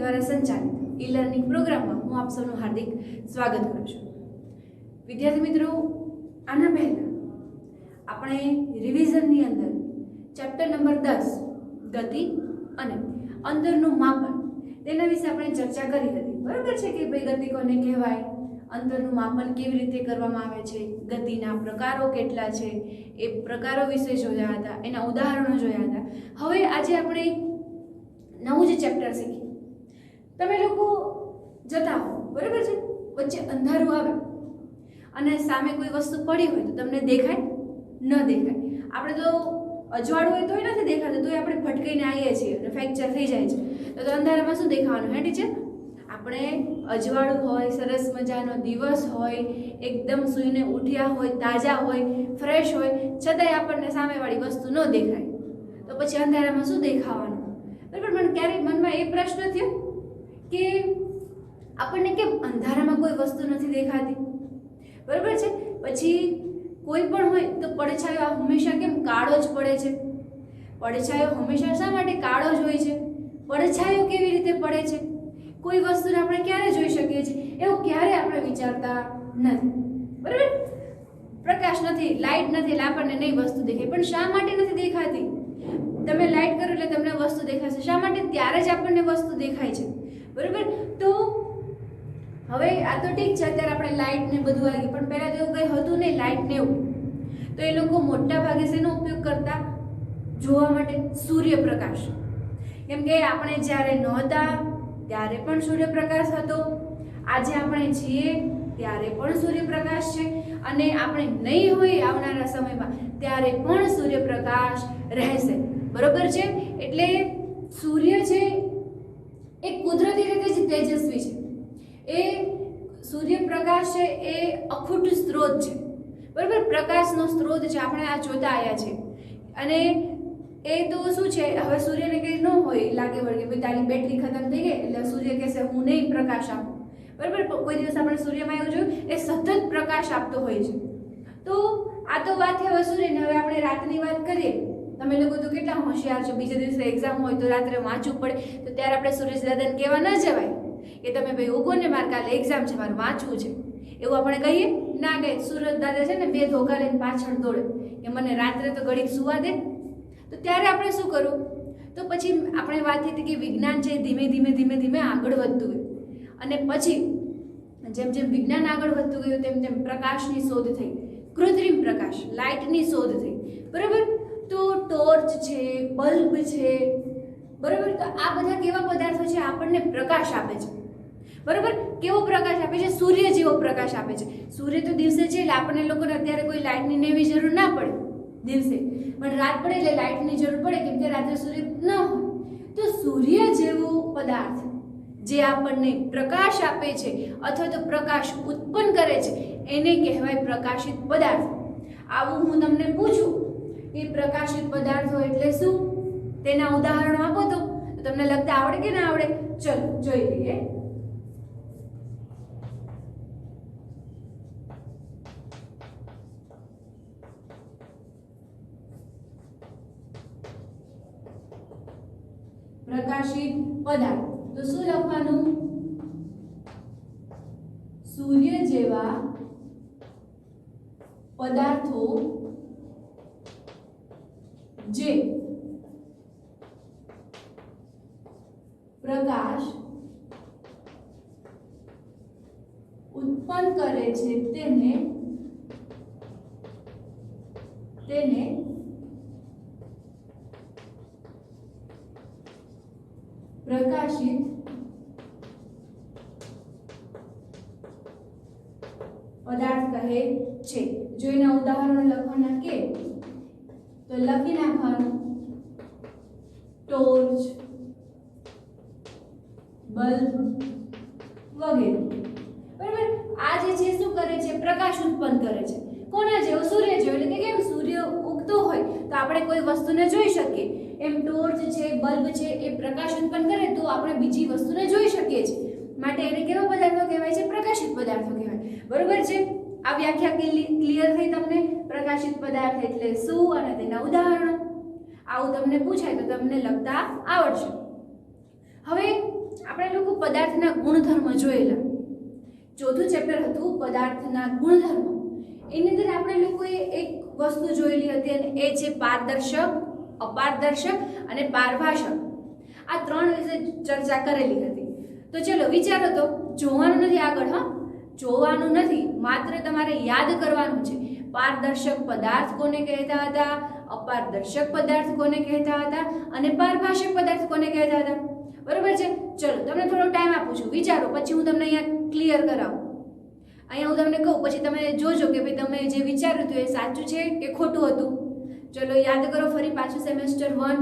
દ્વારા સંચાલિત ઈ-લર્નિંગ પ્રોગ્રામમાં હું આપ સૌનું હાર્દિક સ્વાગત કરું છું। વિદ્યાર્થી મિત્રો, આના પહેલા આપણે રિવિઝનની અંદર ચેપ્ટર નંબર 10 ગતિ અને અંતરનું માપન તેના વિશે આપણે ચર્ચા કરી હતી। બરાબર છે કે ભાઈ ગતિ કોને કહેવાય, અંતરનું માપન કેવી રીતે કરવામાં આવે છે, ગતિના પ્રકારો કેટલા છે એ પ્રકારો વિશે જોયા હતા, એના ઉદાહરણો જોયા હતા। હવે આજે આપણે નવું જ ચેપ્ટર શીખીએ। તમે લોકો જતા હો, બરાબર છે, વચ્ચે અંધારું આવે અને સામે કોઈ વસ્તુ પડી હોય તો તમને દેખાય ન દેખાય? આપણે તો અજવાળું હોય તોય નથી દેખાતું, તોય આપણે ભટકાઈને આવીએ છીએ અને ફ્રેક્ચર થઈ જાય છે। તો અંધારામાં શું દેખાવાનું? હે ટીચર, આપણે અજવાળું હોય, સરસ મજાનો દિવસ હોય, એકદમ સૂઈને ઉઠ્યા હોય, તાજા હોય, ફ્રેશ હોય, છતાંય આપણને સામેવાળી વસ્તુ ન દેખાય તો પછી અંધારામાં શું દેખાવાનું? બરાબર, મને ક્યારેક મનમાં એ પ્રશ્ન થયો કે આપણને કેમ અંધારામાં કોઈ વસ્તુ નથી દેખાતી? બરાબર છે, પછી કોઈ પણ હોય તો પડછાયો હંમેશા કેમ કાળો જ પડે છે? પડછાયો હંમેશા શા માટે કાળો જ હોય છે? પડછાયો કેવી રીતે પડે છે? કોઈ વસ્તુને આપણે ક્યારે જોઈ શકીએ છીએ એવું ક્યારે આપણે વિચારતા નથી, બરાબર? પ્રકાશ નથી, લાઇટ નથી એટલે આપણને નહીં વસ્તુ દેખાય, પણ શા માટે નથી દેખાતી? તમે લાઇટ કરો એટલે તમને વસ્તુ દેખાશે, શા માટે? ત્યારે જ આપણને વસ્તુ દેખાય છે, બરાબર? તો હવે આ તો ઠીક છે, અત્યારે આપણે લાઇટ ને બધું આવી ગયું, પણ પહેલા તો એવું કંઈ હતું નહીં, લાઇટ ને એવું। તો એ લોકો મોટા ભાગે શેનો ઉપયોગ કરતા જોવા માટે? સૂર્યપ્રકાશ। કેમ કે આપણે જ્યારે નહોતા ત્યારે પણ સૂર્યપ્રકાશ હતો, આજે આપણે છીએ ત્યારે પણ સૂર્યપ્રકાશ છે, અને આપણે નહીં હોય આવનારા સમયમાં ત્યારે પણ સૂર્યપ્રકાશ રહેશે, બરોબર છે? એટલે સૂર્ય છે એ કુદરતી રીતે જ તેજસ્વી છે। એ સૂર્યપ્રકાશ છે એ અખૂટ સ્ત્રોત છે, બરાબર? પ્રકાશનો સ્ત્રોત છે, આપણે આ જોતા આવ્યા છે। અને એ તો શું છે, હવે સૂર્યને કંઈ ન હોય લાગે વળગે, ભાઈ તારી બેટરી ખતમ થઈ ગઈ એટલે સૂર્ય કહેશે હું નહીં પ્રકાશ આપું, બરાબર? કોઈ દિવસ આપણે સૂર્યમાં એવું જોયું, એ સતત પ્રકાશ આપતો હોય છે। તો આ તો વાત છે હવે સૂર્યની। હવે આપણે રાતની વાત કરીએ, તમે લોકો તો કેટલા હોશિયાર છો, બીજા દિવસે એક્ઝામ હોય તો રાત્રે વાંચવું પડે, તો ત્યારે આપણે સૂરજ દાદાને કહેવા ન જવાય કે તમે ભાઈ ઉગો ને, મારે કાલે એક્ઝામ છે, મારે વાંચવું છે, એવું આપણે કહીએ ના? કે સૂરજ દાદા છે ને બે ધોકા લઈને પાછળ દોડે કે મને રાત્રે તો ઘડીક સુવા દે। તો ત્યારે આપણે શું કરવું? તો પછી આપણે વાત થઈ કે વિજ્ઞાન છે ધીમે ધીમે ધીમે ધીમે આગળ વધતું ગયું, અને પછી જેમ જેમ વિજ્ઞાન આગળ વધતું ગયું તેમ તેમ પ્રકાશની શોધ થઈ, કૃત્રિમ પ્રકાશ, લાઇટની શોધ થઈ, બરાબર? તો ટોર્ચ છે, બલ્બ છે, બરાબર? તો આ બધા કેવા પદાર્થો છે? આપણને પ્રકાશ આપે છે, બરાબર? કેવો પ્રકાશ આપે છે? સૂર્ય જેવો પ્રકાશ આપે છે। સૂર્ય તો દિવસે છે એટલે આપણને લોકોને અત્યારે કોઈ લાઇટની ને એવી જરૂર ના પડે દિવસે, પણ રાત પડે એટલે લાઇટની જરૂર પડે, કેમ કે રાત્રે સૂર્ય ન હોય। તો સૂર્ય જેવો પદાર્થ જે આપણને પ્રકાશ આપે છે અથવા તો પ્રકાશ ઉત્પન્ન કરે છે એને કહેવાય પ્રકાશિત પદાર્થ। આવું હું તમને પૂછું કે પ્રકાશિત પદાર્થો એટલે શું, તેના ઉદાહરણો આપો તો તમને લખતા આવડે કે ના આવડે? ચલો જોઈ લઈએ। પ્રકાશિત પદાર્થ તો શું લખવાનું? સૂર્ય જેવા પદાર્થો જે પ્રકાશ ઉત્પન્ન કરે છે તેને પ્રકાશિત પદાર્થ કહે છે। જો એના ઉદાહરણો લખવાના કે તો લખી નાખવાનું ટોર્ચ, બલ્બ વગેરે, બરાબર? આ જે છે શું કરે છે? પ્રકાશ ઉત્પન્ન કરે છે। કોના જેવો? સૂર્ય જેવો। એટલે કે કેમ સૂર્ય ઉગતો હોય તો આપણે કોઈ વસ્તુને જોઈ શકીએ, એમ ટોર્ચ છે, બલ્બ છે, એ પ્રકાશ ઉત્પન્ન કરે તો આપણે બીજી વસ્તુને જોઈ શકીએ છીએ, માટે એને કેવા પદાર્થો કહેવાય છે? પ્રકાશિત પદાર્થો કહેવાય, બરોબર છે? આ વ્યાખ્યા ક્લિયર થઈ તમને? પ્રકાશિત પદાર્થ એટલે શું અને તેના ઉદાહરણો। આવું તમને પૂછાય તો તમને લખતા આવડશે। હવે આપણે લોકો પદાર્થના ગુણધર્મ જોયેલા. ચોથું ચેપ્ટર હતું પદાર્થના ગુણધર્મ. એની અંદર આપણે લોકોએ એક વસ્તુ જોયેલી હતી અને એ છે પારદર્શક, અપારદર્શક અને પારભાષક. આ ત્રણ વિશે ચર્ચા કરેલી હતી. તો ચલો વિચારો તો, જોવાનું નથી આગળ, હા જોવાનું નથી, માત્ર તમારે યાદ કરવાનું છે. પારદર્શક પદાર્થ કોને કહેતા હતા, અપારદર્શક પદાર્થ કોને કહેતા હતા અને પારભાષક પદાર્થ કોને કહેતા હતા. બરોબર છે. ચલો તમને થોડો ટાઈમ આપું છું, વિચારો, પછી હું તમને અહીંયા ક્લિયર કરાવું. અહીંયા હું તમને કહું, પછી તમે જોજો કે ભાઈ તમે જે વિચાર્યું હતું એ સાચું છે કે ખોટું હતું. ચલો યાદ કરો ફરી પાછું સેમેસ્ટર 1.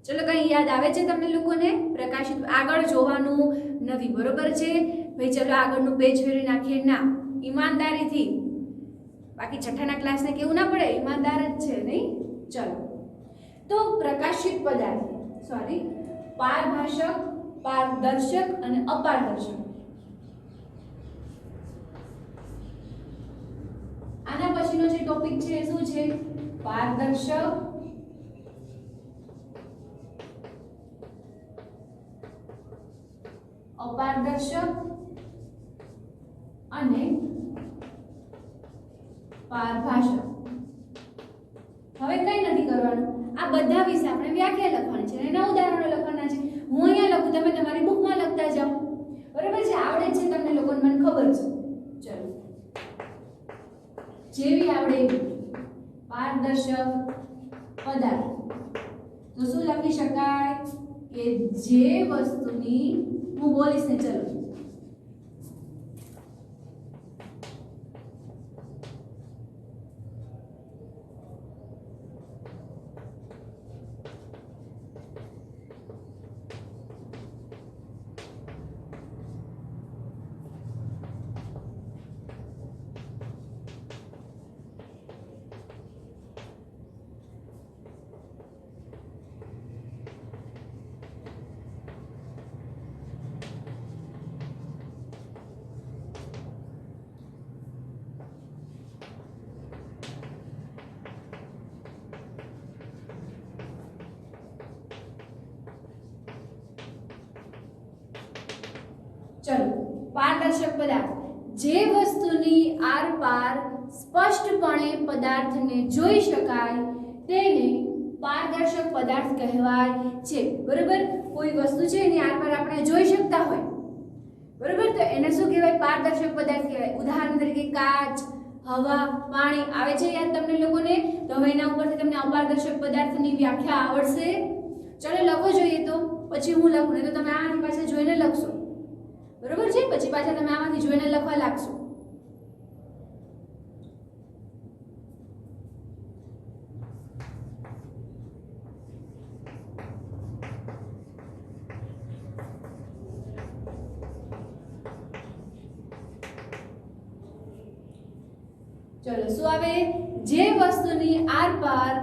ચલો કઈ યાદ આવે છે તમને લોકોને? પ્રકાશિત આગળ જોવાનું નથી, બરોબર છે ભાઈ? ચલો આગળનું પેજ ફેરવી નાખીએ. ના, ઈમાનદારીથી, બાકી છઠ્ઠાના ક્લાસને કેવું ના પડે, ઈમાનદાર જ છે નહીં. ચલો તો પ્રકાશિત પદાર્થ, સોરી, પારભાષક, પારદર્શક અને અપારદર્શક. આના પછીનો જે ટોપિક છે એ શું છે? પારદર્શક, અપારદર્શક અને પારભાષક. હવે કઈ નથી કરવાનું, આ બધા વિશે આપણે વ્યાખ્યા લખવાની છે અને એના ઉદાહરણો લખવાના છે. હું અહીંયા લખું, તમે તમારી બુકમાં લખતા જાઓ. બરાબર છે? આવડે છે તમને લોકોને, મને ખબર છે. ચલો જેવી આવડે એવી. પારદર્શક પદાર્થ તો શું લખી શકાય કે જે વસ્તુની, હું બોલીશ ને, ચલો ચલો પારદર્શક પદાર્થ, જે વસ્તુની આરપાર સ્પષ્ટપણે પદાર્થને જોઈ શકાય તેને પારદર્શક પદાર્થ કહેવાય છે. બરોબર? કોઈ વસ્તુ છે એની આરપાર આપણે જોઈ શકતા હોય, બરોબર, તો એને શું કહેવાય? પારદર્શક પદાર્થ કહેવાય. ઉદાહરણ તરીકે કાચ, હવા, પાણી આવે છે યાદ તમને લોકોને? તો હવે એના ઉપરથી તમને અપારદર્શક પદાર્થની વ્યાખ્યા આવડશે. ચલો લખો જોઈએ, તો પછી હું લખું, ને તો તમે આની પાસે જોઈને લખશો. બરોબર છે? પછી પાછા તમે આમાંથી જોઈને લખવા લાગશો. ચલો શું આવે? જે વસ્તુની આરપાર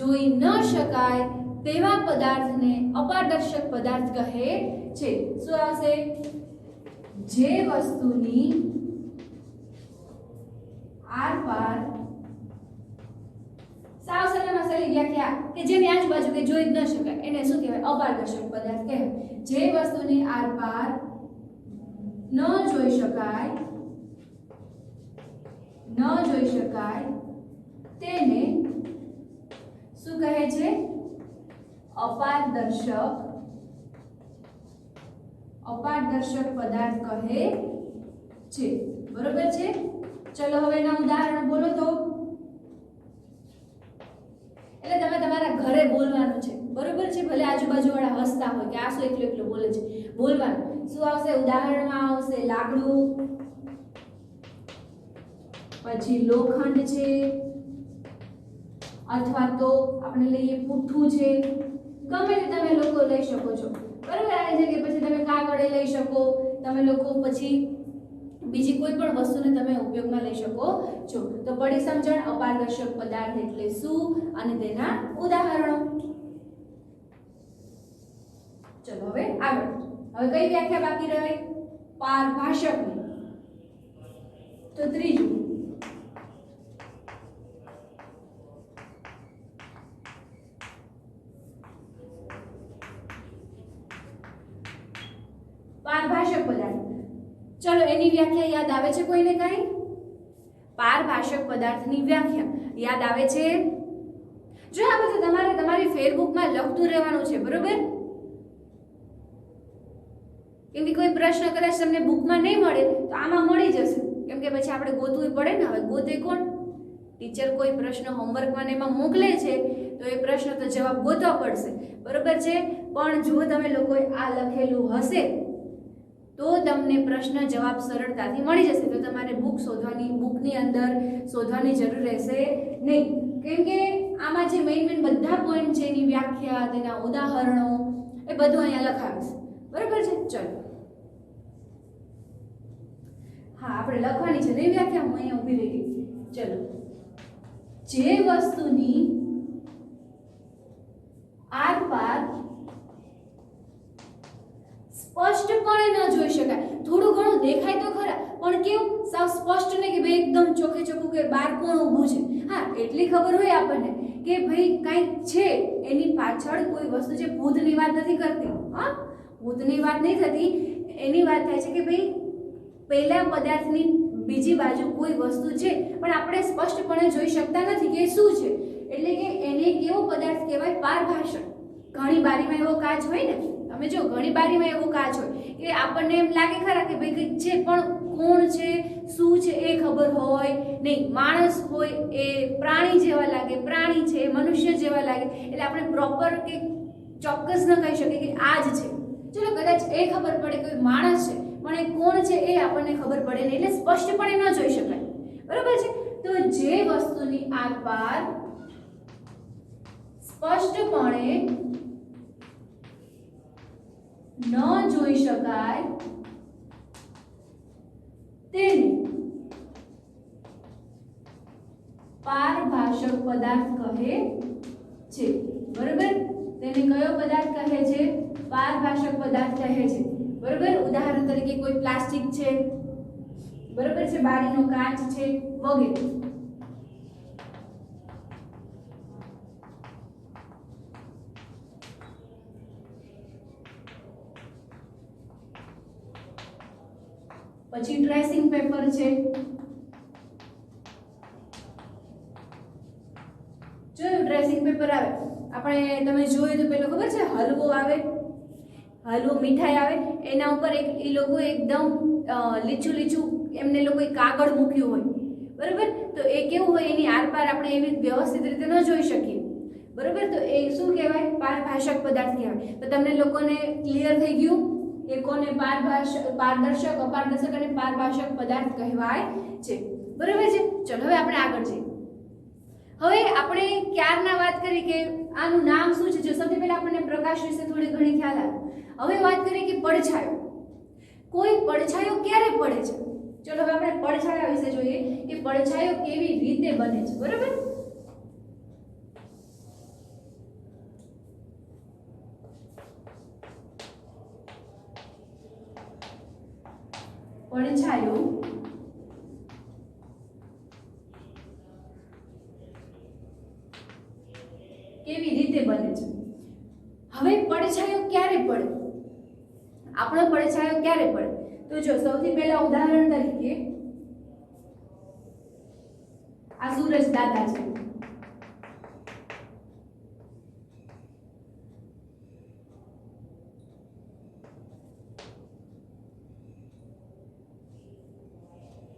જોઈ ન શકાય તેવા પદાર્થને અપારદર્શક પદાર્થ કહે છે. શું આવશે? જે વસ્તુની આરપાર, સાવ સરળમાં સરળ વ્યાખ્યા કે જેની આજુબાજુ કે જોઈ જ ન શકાય એને શું કહેવાય? અપારદર્શક પદાર્થ કહેવાય. જે વસ્તુની આરપાર ન જોઈ શકાય તેને શું કહે છે? અપારદર્શક પદાર્થ કહે છે. બરોબર છે? ચલો હવે એના ઉદાહરણ બોલો તો. એટલે તમે તમારા ઘરે બોલવાનું છે, બરોબર છે? ભલે આજુબાજુ વાળા હસતા હોય કે આ શું એકલો એકલો બોલે છે, બોલવાનું. શું આવશે ઉદાહરણમાં? આવશે લાકડું, પછી લોખંડ છે, અથવા તો આપણે લઈએ પુઠ્ઠું છે. ગમે તે તમે લોકો લઈ શકો છો, બરાબર? આ જગ્યાએ પછી તમે કાગળે લઈ શકો, તમે લોકો પછી બીજી કોઈ પણ વસ્તુને તમે ઉપયોગમાં લઈ શકો છો. તો પડી સમજણ અપારદર્શક પદાર્થ એટલે શું અને તેના ઉદાહરણો. ચલો હવે આગળ. હવે કઈ વ્યાખ્યા બાકી રહી? પારભાષકની. તો ત્રીજું પારભાષક પદાર્થ. ચલો એની વ્યાખ્યા યાદ આવે છે કોઈને કાંઈ? પારભાષક પદાર્થની વ્યાખ્યા યાદ આવે છે? જો આ બધું તમારે તમારી ફેરબુકમાં લખતું રહેવાનું છે, બરોબર? કેમ કે કોઈ પ્રશ્ન કદાચ તમને બુકમાં નહીં મળે તો આમાં મળી જશે, કેમ કે પછી આપણે ગોતવું પડે ને. હવે ગોતે કોણ? ટીચર કોઈ પ્રશ્ન હોમવર્કમાં એમાં મોકલે છે તો એ પ્રશ્ન તો જવાબ ગોતવા પડશે, બરોબર છે? પણ જો તમે લોકોએ આ લખેલું હશે તો તમને પ્રશ્ન જવાબ સરળતાથી મળી જશે. તો તમારે બુકની અંદર શોધવાની જરૂર રહેશે નહીં, કેમ કે આમાં જે મેઇન બધા પોઈન્ટ છે એની વ્યાખ્યા, તેના ઉદાહરણો એ બધું અહીંયા લખાવે છે, બરોબર છે? ચલો હા, આપણે લખવાની છે નહીં વ્યાખ્યા, હું અહીંયા ઊભી રહી ગઈ. ચલો, જે વસ્તુની આરપાર સ્પષ્ટપણે ન જોઈ શકાય, થોડું ઘણું દેખાય તો ખરા, પણ કેવું સાવ સ્પષ્ટ નહીં કે ભાઈ એકદમ ચોખ્ખે ચોખ્ખું કે બાર કોણ ઊભું છે. હા, એટલી ખબર હોય આપણને કે ભાઈ કંઈક છે, એની પાછળ કોઈ વસ્તુ છે. ભૂતની વાત નથી કરતી, હા, ભૂતની વાત નહીં થતી. એની વાત થાય છે કે ભાઈ પહેલા પદાર્થની બીજી બાજુ કોઈ વસ્તુ છે પણ આપણે સ્પષ્ટપણે જોઈ શકતા નથી કે શું છે. એટલે કે એને કેવો પદાર્થ કહેવાય? પારભાષક. ઘણી બારીમાં એવો કાચ હોય ને, તમે જો ઘણી બારીમાં એવો કાચ હોય કે આપણને એમ લાગે ખરા કે ભાઈ કંઈક છે, પણ કોણ છે, શું છે એ ખબર હોય નહીં. માણસ હોય એ પ્રાણી જેવા લાગે, પ્રાણી છે એ મનુષ્ય જેવા લાગે, એટલે આપણે પ્રોપર કે ચોક્કસ ન કહી શકીએ કે આ જ છે. ચલો કદાચ એ ખબર પડે કે માણસ છે, પણ એ કોણ છે એ આપણને ખબર પડે નહીં, એટલે સ્પષ્ટપણે ન જોઈ શકાય, બરોબર છે? તો જે વસ્તુની આરપાર સ્પષ્ટપણે ન જોઈ શકાય તેને પારભાષક પદાર્થ કહે છે, બરોબર? તેને કયો પદાર્થ કહે છે? પારભાષક પદાર્થ કહે છે, બરોબર? ઉદાહરણ તરીકે કોઈ પ્લાસ્ટિક છે, બરોબર છે, બારીનો કાચ છે વગેરે. પછી ટ્રેસિંગ પેપર છે. જોયું ટ્રેસિંગ પેપર આવે આપણે, તમે જોયું તો પેલો ખબર છે હલવો આવે, હલવો મીઠાઈ આવે, એના ઉપર એક એ લોકો એકદમ લીચું લીચું એમને લોકોએ કાગળ મૂક્યું હોય, બરોબર? તો એ કેવું હોય, એની આરપાર આપણે એવી વ્યવસ્થિત રીતે ન જોઈ શકીએ, બરોબર? તો એ શું કહેવાય? પારભાષક પદાર્થ કહેવાય. તો તમને લોકોને ક્લિયર થઈ ગયું કે કોને પારદર્શક, અપારદર્શક અને પારભાષક પદાર્થ કહેવાય છે, બરોબર છે? ચલો હવે આપણે આગળ જઈએ. હવે આપણે ક્યારના વાત કરી કે આનું નામ શું છે. જો સૌથી પહેલા આપણને પ્રકાશ વિશે થોડી ઘણી ખ્યાલ આવે. હવે વાત કરીએ કે પડછાયો. કોઈ પડછાયો ક્યારે પડે છે? ચલો હવે આપણે પડછાયા વિશે જોઈએ કે પડછાયો કેવી રીતે બને છે, બરોબર? પડછાયો કેવી રીતે બને છે? હવે પડછાયો ક્યારે પડે? આપણો પડછાયો ક્યારે પડે? તો જો સૌથી પહેલા ઉદાહરણ તરીકે આ સૂરજ દાદા છે,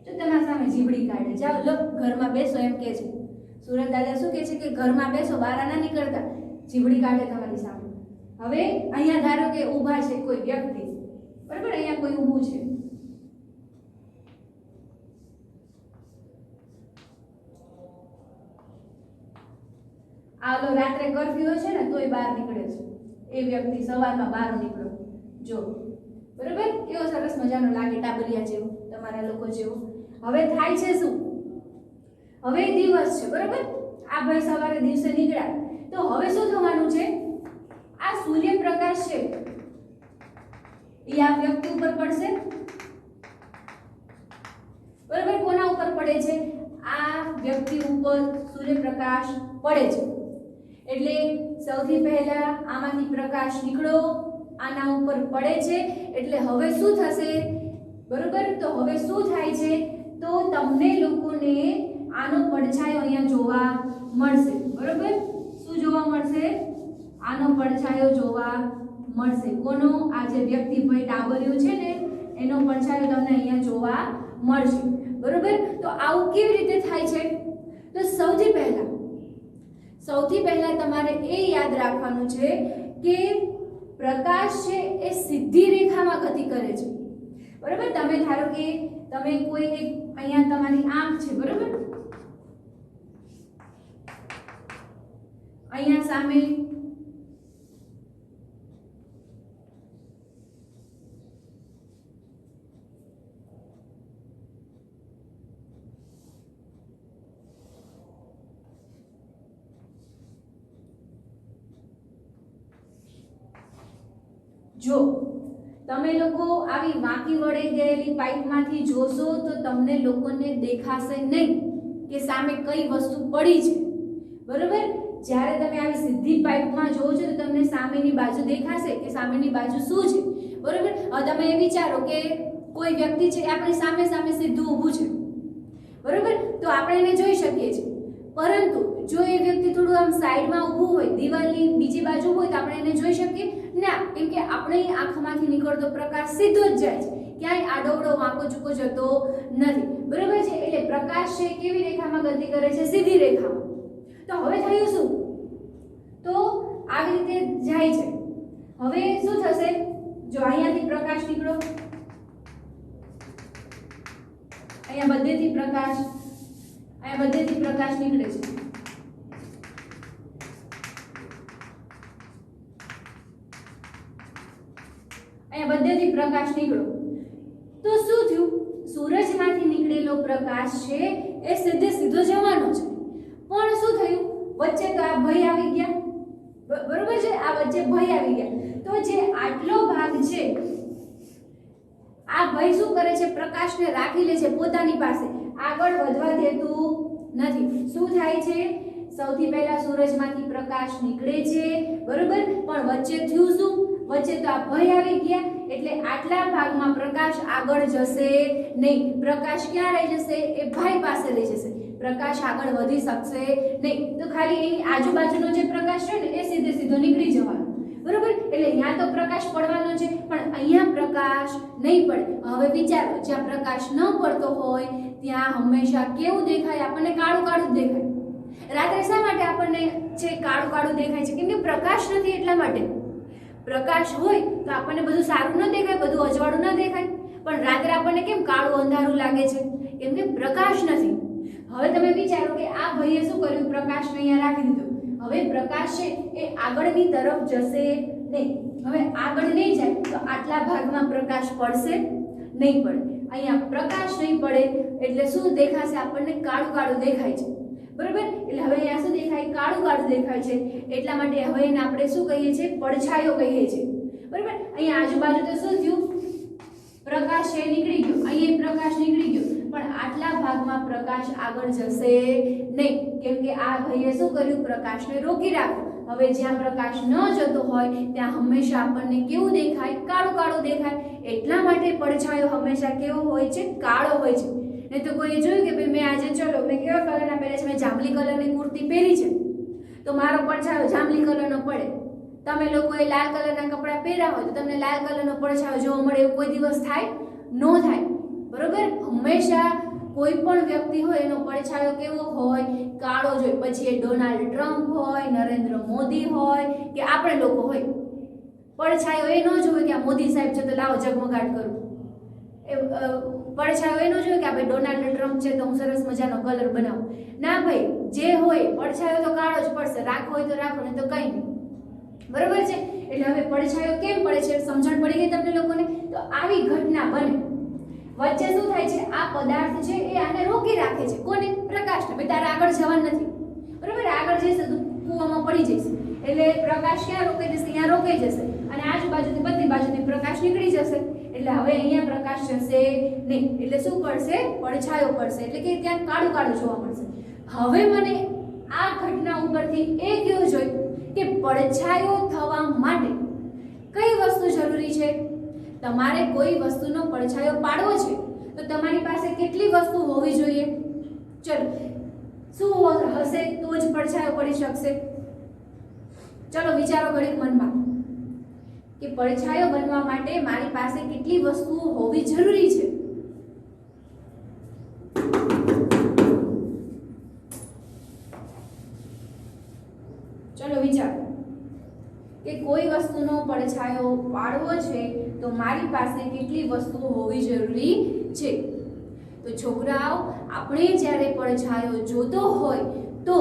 જો તમારા સામે જીબડી કાઢે, જાઓ લો ઘરમાં બેસો એમ કે છે. સૂરજ દાદા શું કહે છે કે ઘરમાં બેસો, બહાર ના નીકળતા. જીબડી કાઢે તમારી સામે. હવે અહીંયા ધારો કે ઊભા છે કોઈ વ્યક્તિ, બરાબર? અહીંયા કોઈ ઊભું છે, આલો રાત્રે કર્ફ્યુ છે ને તોય બહાર નીકળે છે. એ વ્યક્તિ સવારમાં બહાર નીકળ્યો, જો, બરાબર? કેવો સરસ મજાનો લાગે, ટાબરિયા જેવો, તમારા લોકો જેવો. હવે થાય છે શું? હવે દિવસ છે, બરાબર? આ ભાઈ સવારે દિવસે નીકળ્યા, તો હવે શું થવાનું છે? આ સૂર્યપ્રકાશ છે એ આ વ્યક્તિ ઉપર પડશે, બરાબર? કોના ઉપર પડે છે? આ વ્યક્તિ ઉપર સૂર્યપ્રકાશ પડે છે. એટલે સૌથી પહેલા આમાંથી પ્રકાશ નીકળ્યો, આના ઉપર પડે છે એટલે હવે શું થશે, બરોબર? તો હવે શું થાય છે, તો તમને લોકોને આનો પડછાયો અહીંયા જોવા મળશે, બરોબર? શું જોવા મળશે? આનો પડછાયો જોવા મળશે. કોનો? આ જે વ્યક્તિ ભાઈ ડાબરિયો છે ને એનો પડછાયો તમને અહીંયા જોવા મળશે, બરોબર? તો આવું કેવી રીતે થાય છે? તો સૌથી પહેલા તમારે એ યાદ રાખવાનું છે કે પ્રકાશ છે એ સીધી રેખામાં ગતિ કરે છે, બરોબર? તમે ધારો કે તમે કોઈ એક અહીંયા તમારી આંખ છે, બરોબર? અહીંયા સામે જો તમે લોકો આવી વાંકી વળે ગયેલી પાઇપમાંથી જોશો તો તમને લોકોને દેખાશે નહીં કે સામે કઈ વસ્તુ પડી છે, બરોબર? જ્યારે તમે આવી સીધી પાઇપમાં જોવો છો તો તમને સામેની બાજુ દેખાશે કે સામેની બાજુ શું છે, બરોબર? હવે તમે એ વિચારો કે કોઈ વ્યક્તિ છે આપણી સામે સીધું ઊભું છે, બરોબર? તો આપણે એને જોઈ શકીએ છીએ, પરંતુ જો એ વ્યક્તિ થોડું આમ સાઈડમાં ઊભું હોય, દિવાલની બીજી બાજુ હોય તો આપણે એને જોઈ શકીએ ના, કેમ કે આપણી આંખમાંથી નીકળતો પ્રકાશ સીધો જ જાય છે, ક્યાંય આડોવડો વાંકો ચૂકો જતો નથી, બરોબર છે? એટલે પ્રકાશ છે કેવી રેખામાં ગતિ કરે છે? સીધી રેખામાં. તો હવે થયું શું? તો આવી રીતે જાય છે. હવે શું થશે? જો અહીંયાથી પ્રકાશ નીકળો, અહીંયા બધેથી પ્રકાશ નીકળે છે. બધેથી પ્રકાશ નીકળ્યો તો શું થયું? સૂરજમાંથી નીકળેલો પ્રકાશ છે એ સીધો જવાનો છે, પણ શું થયું? વચ્ચે તો આ ભય આવી ગયા, બરોબર છે? આ વચ્ચે ભય આવી ગયા તો જે આટલો ભાગ છે આ ભય શું કરે છે? પ્રકાશને રાખી લે છે પોતાની પાસે, આગળ વધવા દેતું નથી. શું થાય છે? સૌથી પહેલા સૂરજમાંથી પ્રકાશ નીકળે છે, બરોબર? પણ વચ્ચે થયું શું? વચ્ચે તો આ ભય આવી ગયા એટલે આટલા ભાગમાં પ્રકાશ આગળ જશે નહીં. પ્રકાશ ક્યાં રહી જશે? એ ભય પાસે રહી જશે. પ્રકાશ આગળ વધી શકશે નહીં. તો ખાલી એની આજુબાજુનો જે પ્રકાશ છે ને એ સીધો નીકળી જવાનો, બરોબર? એટલે અહીંયા તો પ્રકાશ પડવાનો છે પણ અહીંયા પ્રકાશ નહીં પડે. હવે વિચારો, જ્યાં પ્રકાશ ન પડતો હોય ત્યાં હંમેશા કેવું દેખાય? આપણને કાળું કાળું દેખાય. રાત્રે શા માટે આપણને છે કાળું દેખાય છે? કેમ કે પ્રકાશ નથી એટલા માટે. પ્રકાશ હોય તો આપણને બધું સારું ન દેખાય, બધું અજવાળું ન દેખાય, પણ રાત્રે આપણને કેમ કાળું અંધારું લાગે છે? કેમ કે પ્રકાશ નથી. હવે તમે વિચારો કે આ ભાઈએ શું કર્યું? પ્રકાશને અહીંયા રાખી દીધો. હવે પ્રકાશ છે એ આગળની તરફ જશે નહીં. હવે આગળ નહીં જાય તો આટલા ભાગમાં પ્રકાશ પડશે નહીં પડે. અહીંયા પ્રકાશ નહીં પડે એટલે શું દેખાશે? આપણને કાળું દેખાય છે, બરોબર? એટલે હવે અહીંયા શું દેખાય? કાળું દેખાય છે. એટલા માટે હવે એને આપણે શું કહીએ છીએ? પડછાયો કહીએ છીએ, બરોબર? અહીંયા આજુબાજુ તો શું થયું? પ્રકાશ છે નીકળી ગયો, અહીંયા પ્રકાશ નીકળી ગયો, પણ આટલા ભાગમાં પ્રકાશ આગળ જશે નહીં. કેમ કે આ ભાઈએ શું કર્યું? પ્રકાશને રોકી રાખ્યો. હવે જ્યાં પ્રકાશ ન જતો હોય ત્યાં હંમેશા આપણને કેવું દેખાય? કાળું દેખાય. એટલા માટે પડછાયો હંમેશા કેવો હોય છે? કાળો હોય છે. નહીં તો કોઈ જોયું કે ભાઈ મેં આજે ચલો મેં કેવા કલરના પહેર્યા છે? મેં જાંબલી કલરની કુર્તી પહેરી છે તો મારો પડછાયો જાંબલી કલરનો પડે. તમે લોકોએ લાલ કલરના કપડાં પહેર્યા હોય તો તમને લાલ કલરનો પડછાયો જોવા મળે એવું કોઈ દિવસ થાય? ન થાય, બરોબર? હંમેશા કોઈ પણ વ્યક્તિ હોય એનો પડછાયો કેવો હોય? કાળો જ હોય. પછી એ ડોનાલ્ડ ટ્રમ્પ હોય, નરેન્દ્ર મોદી હોય કે આપણે લોકો હોય, પડછાયો એ ન જોવે કે આ મોદી સાહેબ છે તો લાવો ઝગમગાટ કરું. પડછાયો એનો જોઈએ કે આપણે ડોનાલ્ડ ટ્રમ્પ છે તો હું સરસ મજાનો કલર બનાવું. ના ભાઈ, જે હોય પડછાયો તો કાળો જ પડશે. રાખવો હોય તો રાખો, નહીં તો કંઈ નહીં, બરોબર છે? એટલે હવે પડછાયો કેમ પડે છે સમજણ પડી ગઈ તમને લોકોને? તો આવી ઘટના બને. વચ્ચે શું થાય છે? આ પદાર્થ છે એ આને રોકી રાખે છે. કોને? પ્રકાશને. ભાઈ તારે આગળ જવાનું નથી, બરોબર? આગળ જઈશ તો કૂવામાં પડી જઈશ એટલે પ્રકાશ ક્યાં રોકાઈ જશે? અહીંયા રોકાઈ જશે અને આજુબાજુથી બધી બાજુથી પ્રકાશ નીકળી જશે. એટલે હવે અહીંયા પ્રકાશ જશે નહીં. એટલે શું પડશે? પડછાયો પડશે. એટલે કે ત્યાં કાળું જોવા મળશે. હવે મને આ ઘટના ઉપરથી એ કહેવું જોઈએ કે પડછાયો થવા માટે કઈ વસ્તુ છે? તમારે કોઈ વસ્તુનો પડછાયો પાડવો છે તો તમારી પાસે કેટલી વસ્તુ હોવી જોઈએ? ચલો, શું હશે તો જ પડછાયો પડી શકશે? ચલો વિચારો ઘડીક મનમાં કે પડછાયો બનવા માટે મારી પાસે કેટલી વસ્તુઓ હોવી જરૂરી છે? ચલો વિચારો કે કોઈ વસ્તુનો પડછાયો પાડવો છે તો મારી પાસે કેટલી વસ્તુઓ હોવી જરૂરી છે? તો છોકરાઓ, આપણે જ્યારે પડછાયો જોતો હોય તો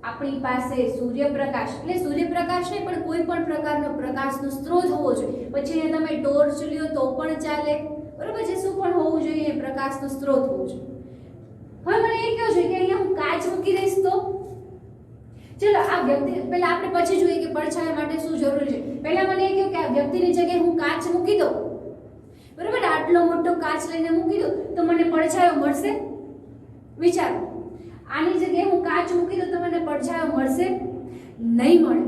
આપણી પાસે સૂર્યપ્રકાશ, એટલે સૂર્યપ્રકાશ નહીં પણ કોઈ પણ પ્રકારનો પ્રકાશનો સ્ત્રોત હોવો જોઈએ. પછી એને તમે ટોર્ચ લ્યો તો પણ ચાલે, બરોબર છે? શું પણ હોવું જોઈએ? પ્રકાશનો સ્ત્રોત હોવો જોઈએ. હવે મને એ કહો છે કે અહીંયા હું કાચ મૂકી દઈશ તો? ચલો આ વ્યક્તિ પહેલા આપણે પછી જોઈએ કે પડછાયા માટે શું જરૂરી છે. પહેલા મને એ કહો કે આ વ્યક્તિની જગ્યાએ હું કાચ મૂકી દઉં, બરોબર? આટલો મોટો કાચ લઈને મૂકી દઉં તો મને પડછાયો મળશે? વિચારો, આની જગ્યાએ હું કાચ મૂકી દઉં તો મને પડછાયો મળશે? નહીં મળે.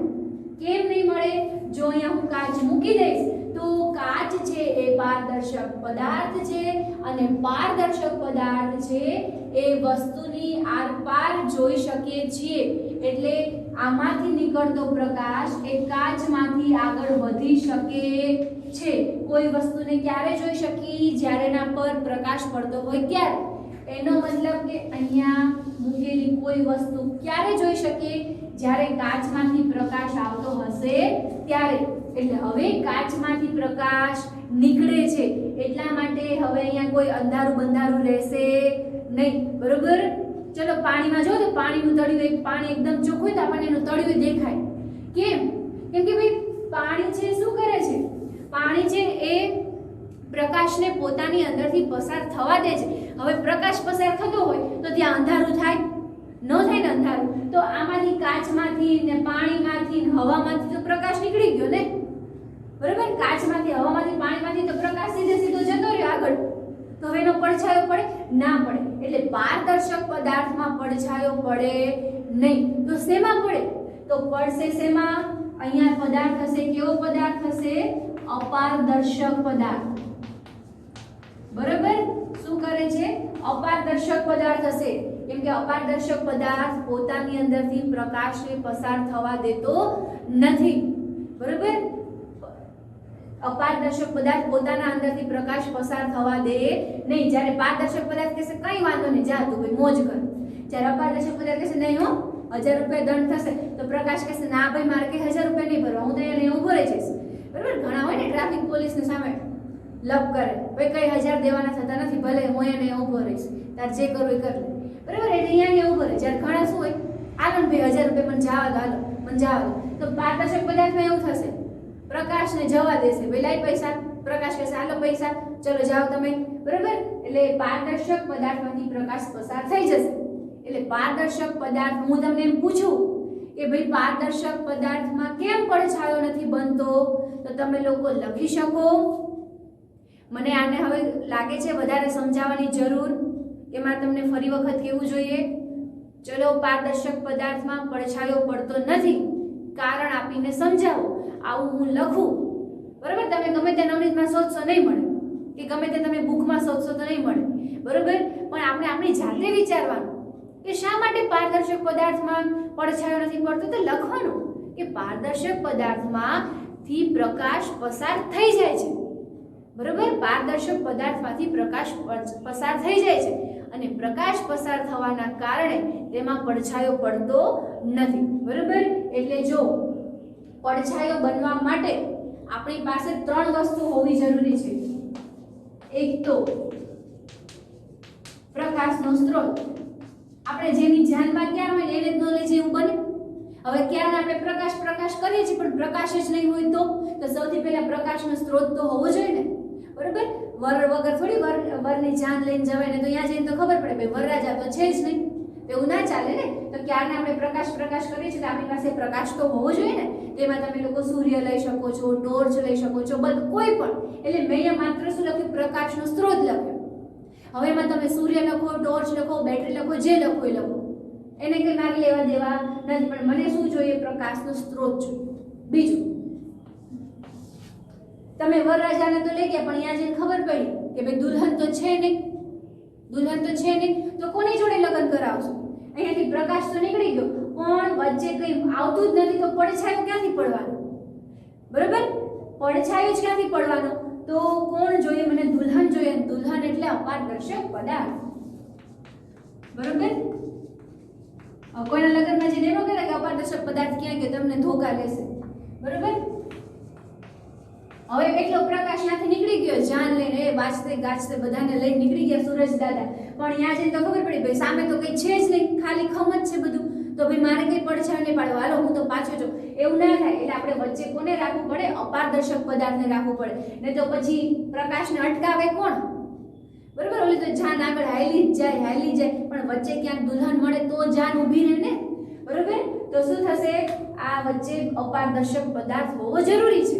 કેમ નહીં મળે? જો અહીંયા હું કાચ મૂકી દઈશ તો કાચ છે એ પારદર્શક પદાર્થ છે અને પારદર્શક પદાર્થ છે એ વસ્તુની આરપાર જોઈ શકીએ છીએ. એટલે આમાંથી નીકળતો પ્રકાશ એ કાચમાંથી આગળ વધી શકે છે. કોઈ વસ્તુને ક્યારે જોઈ શકીએ? જ્યારે એના પર પ્રકાશ પડતો હોય ત્યારે. એનો મતલબ કે અહીંયા મૂકેલી કોઈ વસ્તુ ક્યારે જોઈ શકીએ? જ્યારે કાચમાંથી પ્રકાશ આવતો હશે ત્યારે. એટલે હવે કાચમાંથી પ્રકાશ નીકળે છે એટલા માટે હવે અહીંયા કોઈ અંધારું બંધારું રહેશે નહીં, બરોબર? ચલો પાણીમાં જો તો પાણીનું તળિયું, પાણી એકદમ ચોખ્ખું હોય તો આપણને એનું તળિયું દેખાય. કેમ? કેમ કે ભાઈ પાણી છે શું કરે છે? પાણી છે એ પ્રકાશને પોતાની અંદરથી પસાર થવા દે છે. હવે પ્રકાશ પસાર થતો હોય તો ત્યાં અંધારું થાય? ન થાય ને અંધારું. તો આમાંથી કાચમાંથી ને પાણીમાંથી ને હવામાંથી તો પ્રકાશ નીકળી ગયો ને, બરાબર? કાચમાંથી, હવામાંથી, પાણીમાંથી તો પ્રકાશ સીધે સીધો જતો રહ્યો આગળ. તો હવે એનો પડછાયો પડે? ના પડે. એટલે પારદર્શક પદાર્થમાં પડછાયો પડે નહીં. તો શેમાં પડે? તો પડશે શેમાં? અહીંયા પદાર્થ હશે, કેવો પદાર્થ હશે? અપારદર્શક પદાર્થ, બરાબર? શું કરે છે? અપારદર્શક પદાર્થ હશે. કેમ કે અપારદર્શક પદાર્થ પોતાની અંદરથી પ્રકાશને પસાર થવા દેતો નથી, બરાબર? અપારદર્શક પદાર્થ પોતાના અંદરથી પ્રકાશ પસાર થવા દે નહીં. જ્યારે પારદર્શક પદાર્થ કહેશે કઈ વાંધો નહીં, જા તું ભાઈ મોજ કર. જ્યારે અપારદર્શક પદાર્થ કહેશે નહીં હો, 1000 રૂપિયા દંડ થશે, તો પ્રકાશ કહેશે ના ભાઈ મારે કે 1000 રૂપિયા નહીં ભરવા, હું તો અહીંયા ઊભો રહી જઈશ, બરાબર? ઘણા હોય ને ટ્રાફિક પોલીસની સામે લપ કરે, ભાઈ કઈ 1000 દેવાના થતા નથી, ભલે હું અહીંયા ઊભો રહીશ, તાર જે કરવું એ કર લે, બરાબર? એટલે અહીંયા ઊભો રહે. જ્યારે ઘણા શું હોય, આલો ને ભાઈ 1000 રૂપિયા પણ જવા દો, હાલો પણ જવા દો. તો પારદર્શક પદાર્થમાં એવું થશે, પ્રકાશને જવા દેશે, ભાઈ લાઈ પૈસા, પ્રકાશ કહેશે હાલો પૈસા, ચલો જાઓ તમે, બરાબર? એટલે પારદર્શક પદાર્થમાંથી પ્રકાશ પસાર થઈ જશે. એટલે પારદર્શક પદાર્થ, હું તમને એમ પૂછું કે ભાઈ પારદર્શક પદાર્થમાં કેમ પડછાયો નથી બનતો, તો તમે લોકો લખી શકો? મને આને હવે લાગે છે વધારે સમજાવવાની જરૂર કે મારે તમને ફરી વખત કહેવું જોઈએ? ચલો, પારદર્શક પદાર્થમાં પડછાયો પડતો નથી, કારણ આપીને સમજાવો. આવું હું લખું, બરાબર? તમે ગમે તે નવનીતમાં શોધશો નહીં મળે, કે ગમે તે તમે બુકમાં શોધશો તો નહીં મળે, બરાબર? પણ આપણે આપણી જાતે વિચારવાનું કે શા માટે પારદર્શક પદાર્થમાં પડછાયો નથી પડતો. તો લખવાનું કે પારદર્શક પદાર્થમાંથી પ્રકાશ પસાર થઈ જાય છે, બરાબર? પારદર્શક પદાર્થમાંથી પ્રકાશ પસાર થઈ જાય છે અને પ્રકાશ પસાર થવાના કારણે તેમાં પડછાયો પડતો નથી, બરાબર? એટલે જો પડછાયો બનવા માટે આપણી પાસે 3 વસ્તુ હોવી જરૂરી છે. એક તો પ્રકાશનો સ્ત્રોત, આપણે જેની ધ્યાનમાં ક્યાં હોય એને જ ન લઈ જેવું બને. હવે ક્યાં આપણે પ્રકાશ કરીએ છીએ પણ પ્રકાશ જ નહીં હોય તો સૌથી પહેલા પ્રકાશનો સ્ત્રોત તો હોવો જોઈએ ને, બરાબર? વર વગર થોડી વરની જાન લઈને જવાય ને, તો અહીંયા જઈને તો ખબર પડે ભાઈ વરરાજા તો છે જ નહીં, એવું ના ચાલે ને. તો ક્યારને આપણે પ્રકાશ કરીએ છીએ તો આપણી પાસે પ્રકાશ તો હોવો જોઈએ ને. તેમાં તમે લોકો સૂર્ય લઈ શકો છો, ટોર્ચ લઈ શકો છો, બધું કોઈ પણ. એટલે મેં અહીંયા માત્ર શું લખ્યું? પ્રકાશનો સ્ત્રોત લખ્યો. હવે એમાં તમે સૂર્ય લખો, ટોર્ચ લખો, બેટરી લખો, જે લખો એ લખો, એને કંઈ મારે લેવા દેવા નથી. પણ મને શું જોઈએ? પ્રકાશનો સ્ત્રોત જોઈએ. બીજું, તમે વરરાજાને તો લઈ ગયા, પણ અહીંયા જઈને ખબર પડી કે ભાઈ દુલ્હન તો છે નહીં, તો કોની જોડે લગ્ન કરાવશો? અહીંયાથી પ્રકાશ તો નીકળી ગયો, પણ વચ્ચે કંઈ આવતું જ નથી, તો પડછાયો ક્યાંથી પડવાનો? બરોબર, પડછાયો જ ક્યાંથી પડવાનો? તો કોણ જોઈએ? મને દુલ્હન જોઈએ. દુલ્હન એટલે અપારદર્શક પદાર્થ. બરોબર, કોઈના લગ્નમાં જઈને એમ કહે કે અપારદર્શક પદાર્થ ક્યાં ગયો, તમને ધોકા લેશે. બરોબર, હવે એટલો પ્રકાશ ત્યાંથી નીકળી ગયો, જાન લઈને એ વાંચતે ગાજતે બધાને લઈને નીકળી ગયા સૂરજ દાદા. પણ ત્યાં જઈને તો ખબર પડી ભાઈ સામે તો કઈ છે જ નહીં, ખાલી ખમ જ છે બધું, તો ભાઈ મારે કઈ પડછાયો નહીં પાડવો, હાલો હું તો પાછો છું. એવું ના થાય, એટલે આપણે વચ્ચે કોને રાખવું પડે? અપારદર્શક પદાર્થને રાખવું પડે, નહીં તો પછી પ્રકાશને અટકાવે કોણ? બરોબર, ઓલી તો જાન આગળ હાલી જ જાય, પણ વચ્ચે ક્યાંક દુલ્હન મળે તો જાન ઊભી રહે ને. બરોબર, તો શું થશે? આ વચ્ચે અપારદર્શક પદાર્થ હોવો જરૂરી છે,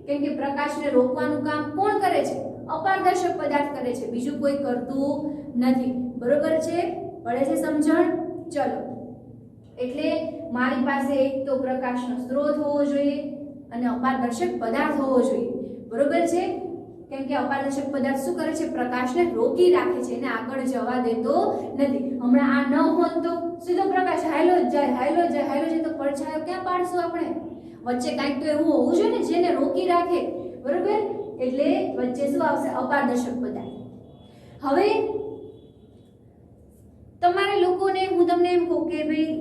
કેમ કે પ્રકાશને રોકવાનું કામ કોણ કરે છે? અપારદર્શક પદાર્થ કરે છે, બીજું કોઈ કરતું નથી. બરોબર છે? પડે છે સમજણ? ચલો, એટલે મારી પાસે એક તો પ્રકાશનો સ્ત્રોત હોવો જોઈએ અને અપારદર્શક પદાર્થ હોવો જોઈએ. બરોબર છે? કેમ કે અપારદર્શક પદાર્થ શું કરે છે? પ્રકાશને રોકી રાખે છે, એને આગળ જવા દેતો નથી. હમણાં આ ન હોત તો સીધો પ્રકાશ હાયલો જ જાય, તો પડછાયો ક્યાં પાડશું આપણે? વચ્ચે કાંઈક તો એવું હોવું જોઈએ ને જેને રોકી રાખે. બરોબર, એટલે વચ્ચે શું આવશે? અપારદર્શક પદાર્થ. હવે તમારે લોકોને હું તમને એમ કહું કે ભાઈ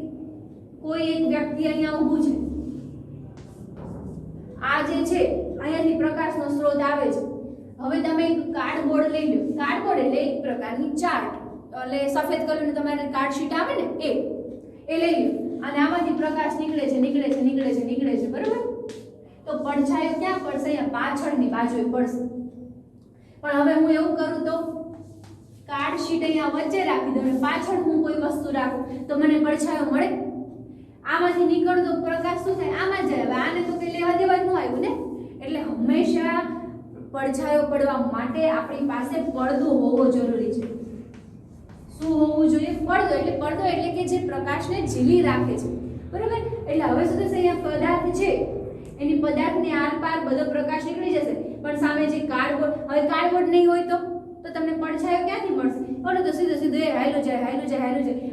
કોઈ એક વ્યક્તિ અહીંયા ઊભું છે, આ જે છે અહીંયાથી પ્રકાશનો સ્ત્રોત આવે છે. હવે તમે એક કાર્ડબોર્ડ લઈ લો. કાર્ડબોર્ડ એટલે એક પ્રકારની ચાર્ટ, એટલે સફેદ કલરનું તમારે કાર્ડ શીટ આવે ને એ લઈ લો, અને આમાંથી પ્રકાશ નીકળે છે. બરોબર, તો પડછાયો ક્યાં પડશે? અહીંયા પાછળની બાજુએ પડશે. પણ હવે હું એવું કરું તો કાર્ડ શીટ અહીંયા વચ્ચે રાખી દઉં અને પાછળ હું કોઈ વસ્તુ રાખું તો મને પડછાયો મળે? આમાંથી નીકળતો પ્રકાશ શું થાય? આમાં જ જાય. હવે આને તો કઈ લેવા દેવા જ ન આવ્યું ને. એટલે હંમેશા પડછાયો પડવા માટે આપણી પાસે પડદો હોવો જરૂરી છે. શું હોવું જોઈએ? પડદો એટલે કે જે પ્રકાશને ઝીલી રાખે છે. બરોબર, એટલે હવે શું થશે? અહીંયા પદાર્થ છે, એની પદાર્થની આરપાર બધો પ્રકાશ નીકળી જશે, પણ સામે જે કાર્ડબોર્ડ, હવે કાર્ડબોર્ડ નહીં હોય તો તમને પડછાયો ક્યાંથી મળશે? પણ તો સીધો એ હાયલો જાય,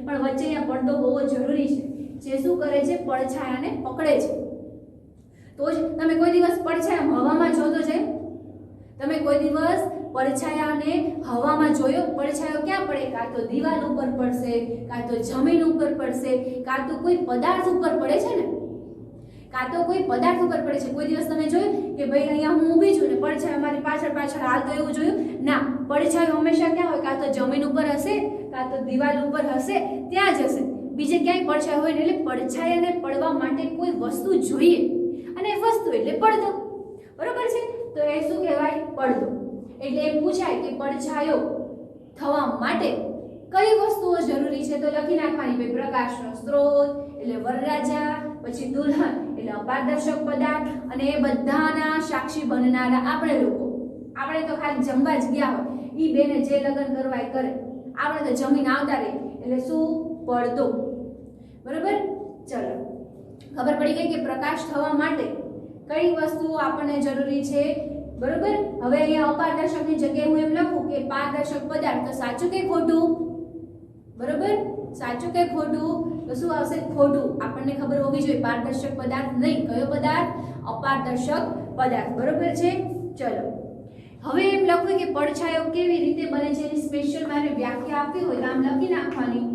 પણ વચ્ચે અહીંયા પડદો હોવો જરૂરી છે, જે શું કરે છે? પડછાયાને પકડે છે. તો જ તમે કોઈ દિવસ પડછાયા હવામાં જોતો છે? તમે કોઈ દિવસ પડછાયાને હવામાં જોયો? પડછાયો ક્યાં પડે? કાં તો દીવાલ ઉપર પડશે, કાં તો જમીન ઉપર પડશે, કાં તો કોઈ પદાર્થ ઉપર પડે છે ને. કોઈ દિવસ તમે જોયું કે ભાઈ અહીંયા હું ઊભી છું ને પડછાયો મારી પાછળ હાલ, તો એવું જોયું ના. પડછાયો હંમેશા ક્યાં હોય? કાં તો જમીન ઉપર હશે, કાં તો દીવાલ ઉપર હશે, ત્યાં જ હશે, બીજે ક્યાંય પડછાયો હોય ને. એટલે પડછાયાને પડવા માટે કોઈ વસ્તુ જોઈએ, અને વસ્તુ એટલે પડદો. બરોબર છે? તો એ શું કહેવાય? પડદો. એટલે એમ પૂછાય કે પડછાયો થવા માટે કઈ વસ્તુઓ જરૂરી છે? તો લખી નાખવાની ભાઈ પ્રકાશનો સ્ત્રોત એટલે વરરાજા, પછી દુલ્હન એટલે અપારદર્શક પદાર્થ, અને એ બધાના સાક્ષી બનનારા આપણે લોકો. આપણે તો ખાલી જમવા જ ગયા હોય, ઈ બેને જે લગ્ન કરવા એ કરે, આપણે તો જમીન આવતા રહી. એટલે શું? પડદો. બરોબર, ચલો ખબર પડી ગઈ કે પ્રકાશ થવા માટે કઈ વસ્તુઓ આપણને જરૂરી છે. બરોબર, હવે અહીંયા અપારદર્શકની જગ્યાએ હું એમ લખું કે પારદર્શક પદાર્થ, તો સાચું કે ખોટું? બરોબર, સાચું કે ખોટું? તો શું આવશે? ખોટું. આપણને ખબર હોવી જોઈએ પારદર્શક પદાર્થ નહીં. કયો પદાર્થ? અપારદર્શક પદાર્થ. બરોબર છે? ચલો હવે એમ લખું કે પડછાયો કેવી રીતે બને છે, એની સ્પેશિયલ મારે વ્યાખ્યા આપવી હોય તો આમ લખી નાખવાની.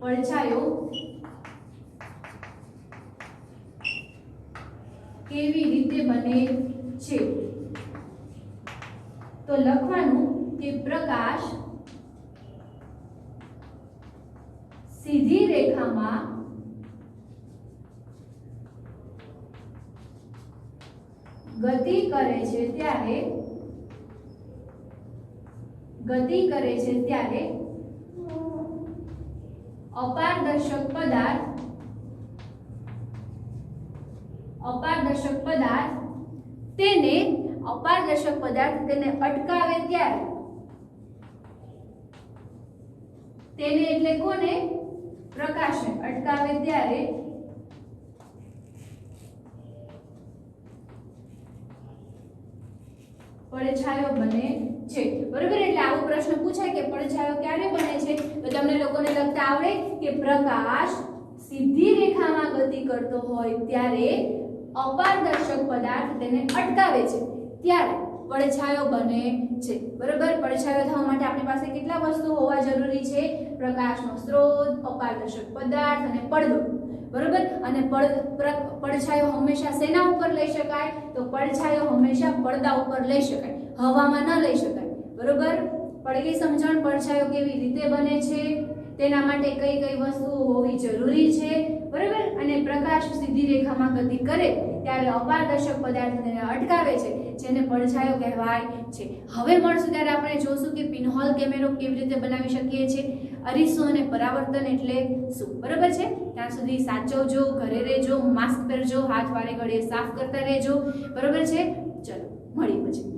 પડછાયો કેવી રીતે બને છે, તો લખવાનું કે પ્રકાશ સીધી રેખામાં ગતિ કરે છે ત્યારે અપારદર્શક પદાર્થ તેને અટકાવે ત્યારે, તેને એટલે કોને? પ્રકાશને અટકાવે ત્યારે પડછાયો બને છે બરોબર એટલે આવો પ્રશ્ન પૂછાય કે પડછાયો ક્યારે બને છે તો તમને લોકોને લખતા આવડે કે પ્રકાશ સીધી રેખામાં ગતિ કરતો હોય ત્યારે અપારદર્શક પદાર્થ તેને અટકાવે છે ત્યારે પડછાયો બને છે બરોબર પડછાયો થવા માટે આપણી પાસે કેટલા વસ્તુઓ હોવા જરૂરી છે પ્રકાશનો સ્ત્રોત અપારદર્શક પદાર્થ અને પડદો બરોબર અને પડછાયો હંમેશા શેના ઉપર લઈ શકાય તો પડછાયો હંમેશા પડદા ઉપર લઈ શકાય હવામાં ન લઈ શકાય બરોબર પડેલી સમજણ પડછાયો કેવી રીતે બને છે તેના માટે કઈ કઈ વસ્તુઓ હોવી જરૂરી છે બરોબર અને પ્રકાશ સીધી રેખામાં ગતિ કરે ત્યારે અપારદર્શક પદાર્થ તેને અટકાવે છે જેને પડછાયો કહેવાય છે હવે મળશું ત્યારે આપણે જોશું કે પિનહોલ કેમેરો કેવી રીતે બનાવી શકીએ છીએ અરીસો અને પરાવર્તન એટલે શું બરોબર છે ત્યાં સુધી સાચવજો ઘરે રહેજો માસ્ક પહેરજો હાથ વારે ઘડીએ સાફ કરતા રહેજો બરોબર છે ચલો મળીએ પછી